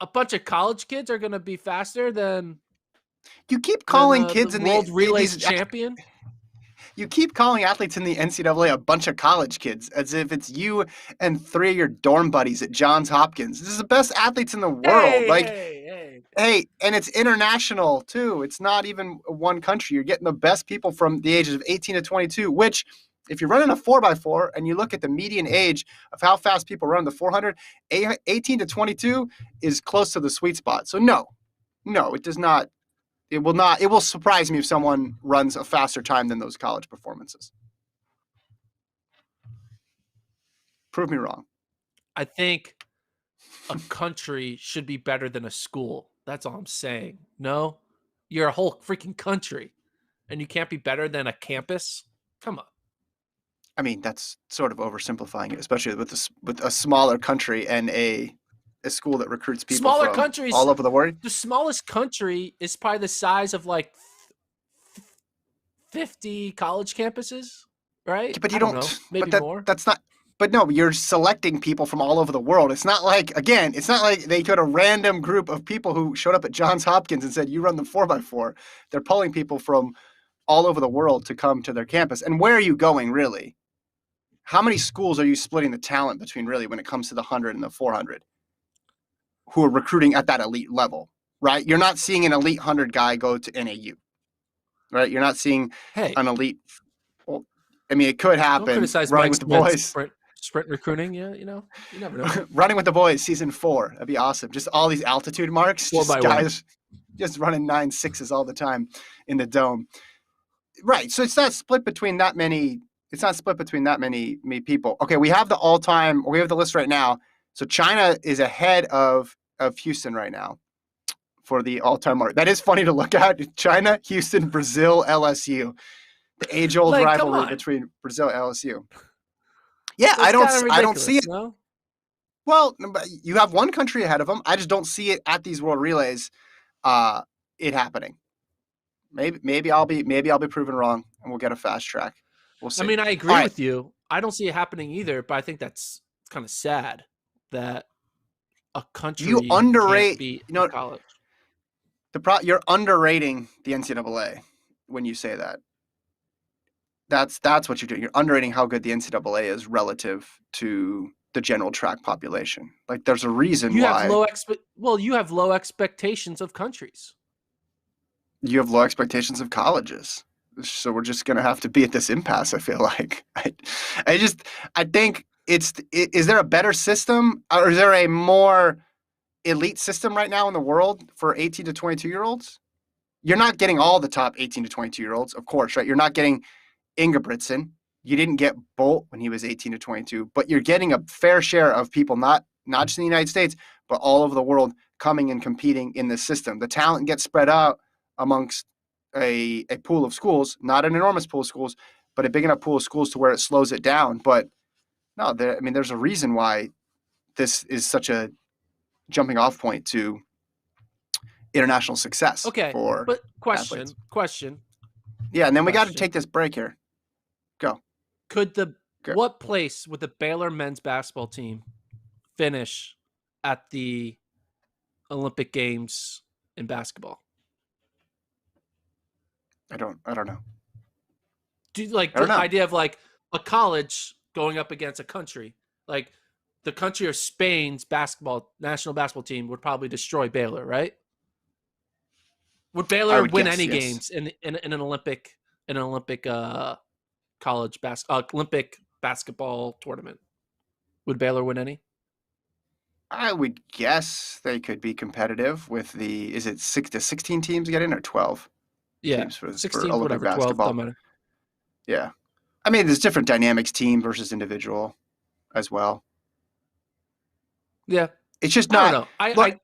a bunch of college kids are going to be faster than You keep calling the kids in world relays these champion. You keep calling athletes in the NCAA a bunch of college kids as if it's you and 3 of your dorm buddies at Johns Hopkins. This is the best athletes in the world. Hey, and it's international too. It's not even one country. You're getting the best people from the ages of 18 to 22, which if you're running a 4x4 and you look at the median age of how fast people run the 400, 18 to 22 is close to the sweet spot. So no, it does not. It will surprise me if someone runs a faster time than those college performances. Prove me wrong. I think a country should be better than a school. That's all I'm saying. No, you're a whole freaking country and you can't be better than a campus. Come on. I mean, that's sort of oversimplifying it, especially with a smaller country and a school that recruits people smaller from countries all over the world. The smallest country is probably the size of like 50 college campuses, right? But you don't know. Maybe more. That's not. But no, you're selecting people from all over the world. It's not like they got a random group of people who showed up at Johns Hopkins and said, you run the 4x4. They're pulling people from all over the world to come to their campus. And where are you going, really? How many schools are you splitting the talent between, really, when it comes to the 100 and the 400 who are recruiting at that elite level, right? You're not seeing an elite 100 guy go to NAU, right? You're not seeing an elite. Well, I mean, it could happen. Don't criticize running with the boys. Sprint recruiting, yeah, you never know. Running with the boys, season 4, that'd be awesome. Just all these altitude marks, guys just running 9.6s all the time in the dome. Right, so it's not split between that many. It's not split between that many people. Okay, we have the list right now. So China is ahead of Houston right now for the all-time mark. That is funny to look at. China, Houston, Brazil, LSU. The age-old rivalry between Brazil and LSU. Yeah, I don't see it. No? Well, you have one country ahead of them. I just don't see it at these World Relays. It happening. Maybe I'll be proven wrong, and we'll get a fast track. We'll see. I mean, I agree with you. I don't see it happening either, but I think that's kind of sad that a country can't beat college. You're underrating the NCAA when you say that. That's what you're doing. You're underrating how good the NCAA is relative to the general track population. Like, there's a reason why. You have low expectations of countries. You have low expectations of colleges. So we're just going to have to be at this impasse, I feel like. I think is there a better system, or is there a more elite system right now in the world for 18 to 22-year-olds? You're not getting all the top 18 to 22-year-olds, of course, right? You're not getting Ingebrigtsen. You didn't get Bolt when he was 18 to 22, but you're getting a fair share of people, not just in the United States, but all over the world coming and competing in this system. The talent gets spread out amongst a pool of schools, not an enormous pool of schools, but a big enough pool of schools to where it slows it down. But no, there's a reason why this is such a jumping off point to international success. Okay, but question. Yeah, and then we got to take this break here. Go. What place would the Baylor men's basketball team finish at the Olympic Games in basketball? I don't know. Do you idea of like a college going up against a country? Like the country of Spain's national basketball team would probably destroy Baylor, right? Would Baylor win any games in an Olympic college Olympic basketball tournament? Would Baylor win any? I would guess they could be competitive with is it 6 to 16 teams get in, or 12? Yeah, teams for 16, Olympic whatever, basketball. 12, yeah. I mean, there's different dynamics, team versus individual as well. Yeah. It's just not. I don't know.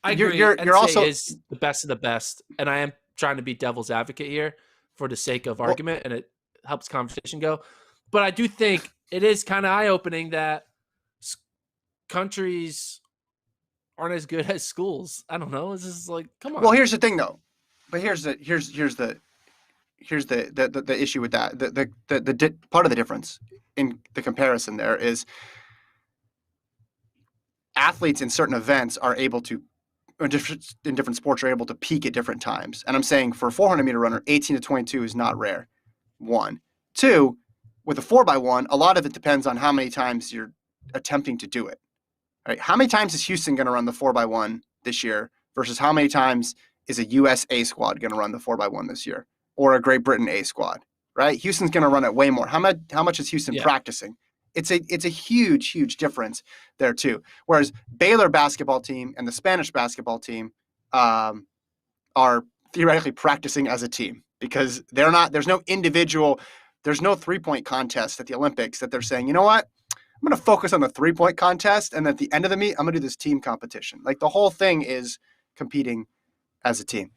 I agree. You're NCAA also is the best of the best, and I am trying to be devil's advocate here for the sake of argument, and it helps conversation go. But I do think it is kind of eye-opening that countries aren't as good as schools. I don't know. It's just like, come on. Well, here's the thing, though. But here's the issue with that. The part of the difference in the comparison there is athletes in certain events are able to, in different sports, are able to peak at different times. And I'm saying for a 400 meter runner, 18 to 22 is not rare. One. Two, with a 4x1, a lot of it depends on how many times you're attempting to do it. Right? How many times is Houston going to run the 4x1 this year versus how many times is a US A squad going to run the 4x1 this year, or a Great Britain A squad? Right? Houston's going to run it way more. How much is Houston practicing? It's a huge difference there too. Whereas Baylor basketball team and the Spanish basketball team are theoretically practicing as a team because they're not. There's no individual. There's no 3-point contest at the Olympics that they're saying, you know what? I'm going to focus on the 3-point contest, and at the end of the meet, I'm going to do this team competition. Like the whole thing is competing as a team.